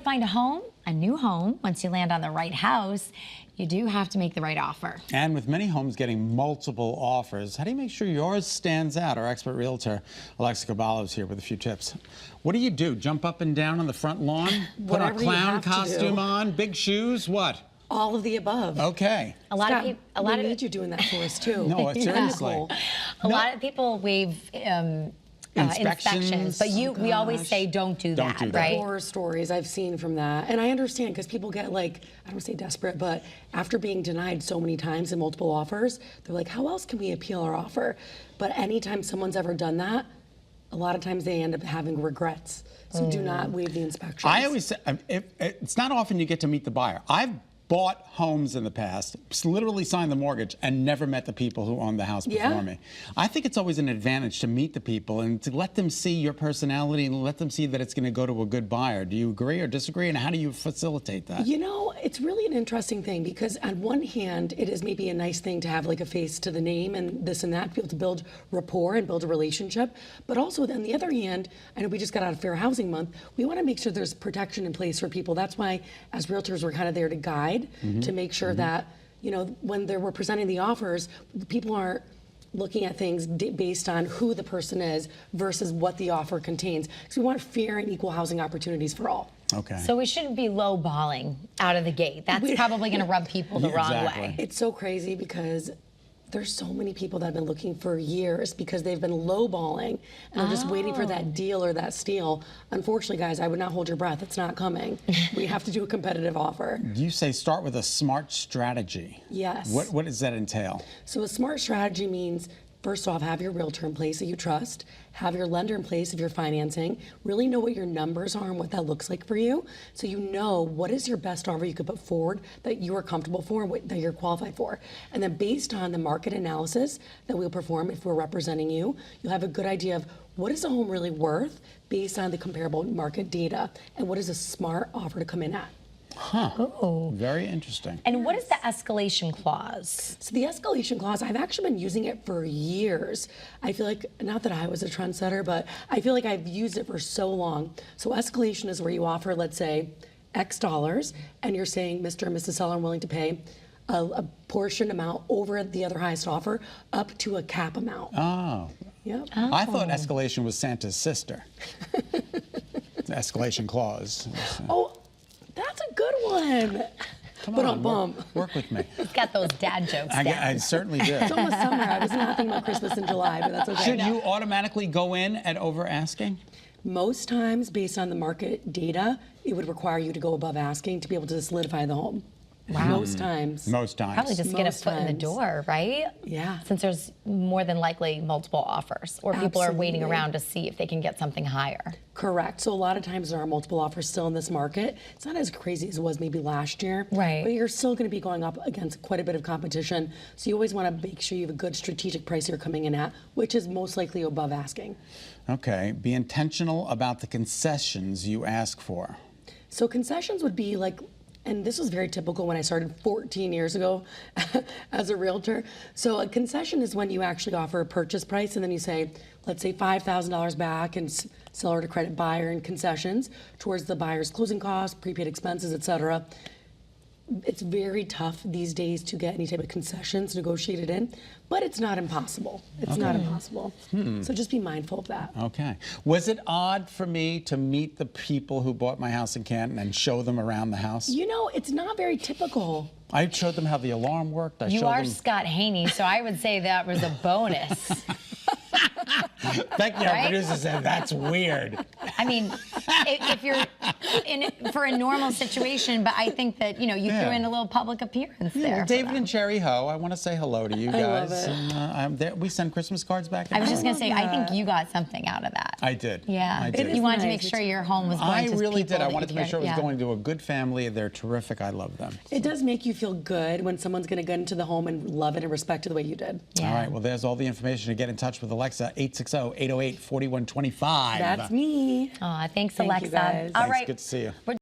find a new home, once you land on the right house, you do have to make the right offer. And with many homes getting multiple offers, how do you make sure yours stands out? Our expert realtor, Alexa Kebalo, is here with a few tips. What do you do? Jump up and down on the front lawn? Put a clown costume on? Big shoes? What? All of the above. Okay. A lot of people. We need you doing that for us too. No, seriously. A lot of people waive inspections, but we always say don't do that, right? Horror stories I've seen from that, and I understand because people get like, I don't say desperate, but after being denied so many times in multiple offers, they're like, how else can we appeal our offer? But anytime someone's ever done that, a lot of times they end up having regrets. So do not waive the inspections. I always say, it's not often you get to meet the buyer. I've bought homes in the past, literally signed the mortgage, and never met the people who owned the house before me. I think it's always an advantage to meet the people and to let them see your personality and let them see that it's going to go to a good buyer. Do you agree or disagree, and how do you facilitate that? You know, it's really an interesting thing because on one hand, it is maybe a nice thing to have like a face to the name and this and that, to be able to build rapport and build a relationship. But also, on the other hand, I know we just got out of Fair Housing Month, we want to make sure there's protection in place for people. That's why, as realtors, we're kind of there to guide, to make sure that, you know, when we're presenting the offers, people aren't looking at things based on who the person is versus what the offer contains. Because we want fair and equal housing opportunities for all. Okay. So we shouldn't be low-balling out of the gate. That's probably going to rub people the wrong way. It's so crazy because there's so many people that have been looking for years because they've been lowballing and are just waiting for that deal or that steal. Unfortunately, guys, I would not hold your breath. It's not coming. We have to do a competitive offer. You say start with a smart strategy. Yes. What does that entail? So a smart strategy means, first off, have your realtor in place that you trust, have your lender in place if you're financing, really know what your numbers are and what that looks like for you, so you know what is your best offer you could put forward that you are comfortable for and that you're qualified for. And then based on the market analysis that we'll perform if we're representing you, you'll have a good idea of what is a home really worth based on the comparable market data and what is a smart offer to come in at. Huh. Oh. Very interesting. And what is the escalation clause? So the escalation clause, I've actually been using it for years. I feel like, not that I was a trendsetter, but I feel like I've used it for so long. So escalation is where you offer, let's say, X dollars, and you're saying, Mr. and Mrs. Seller, I'm willing to pay a portion amount over the other highest offer up to a cap amount. Oh. Yep. Oh. I thought escalation was Santa's sister. The escalation clause. Oh. That's a good one. Come on, work with me. He's got those dad jokes down. I certainly do. It's almost summer. I was not thinking about Christmas in July, but that's okay. Should you automatically go in at over asking? Most times, based on the market data, it would require you to go above asking to be able to solidify the home. Wow. Most times. Most times. Probably just get a foot in the door, right? Yeah. Since there's more than likely multiple offers, or people are waiting around to see if they can get something higher. Correct. So a lot of times there are multiple offers still in this market. It's not as crazy as it was maybe last year. Right. But you're still going to be going up against quite a bit of competition. So you always want to make sure you have a good strategic price you're coming in at, which is most likely above asking. Okay. Be intentional about the concessions you ask for. So concessions would be like, and this was very typical when I started 14 years ago as a realtor. So a concession is when you actually offer a purchase price and then you say, let's say $5,000 back and seller to credit buyer and concessions towards the buyer's closing costs, prepaid expenses, etc. It's very tough these days to get any type of concessions negotiated in, but it's not impossible. It's not impossible. So just be mindful of that. Okay. Was it odd for me to meet the people who bought my house in Canton and show them around the house? You know, it's not very typical. I showed them how the alarm worked. You are Scott Haney, so I would say that was a bonus. Becky, our producer, said that's weird. I mean, if you're for a normal situation, but I think that, you know, you threw in a little public appearance there. Well, David and Cherry Ho, I want to say hello to you guys. I love it. We send Christmas cards back. I was just going to say, I think you got something out of that. I did. Yeah. I did. You wanted to make sure your home was going to people. I really did. I wanted to make sure it was yeah. going to a good family. They're terrific. I love them. It does make you feel good when someone's going to get into the home and love it and respect it the way you did. Yeah. All right. Well, there's all the information to get in touch with Alexa. 860-808-4125. That's me. Thanks, Thank Alexa. you guys. All Thanks. right. Good to see you.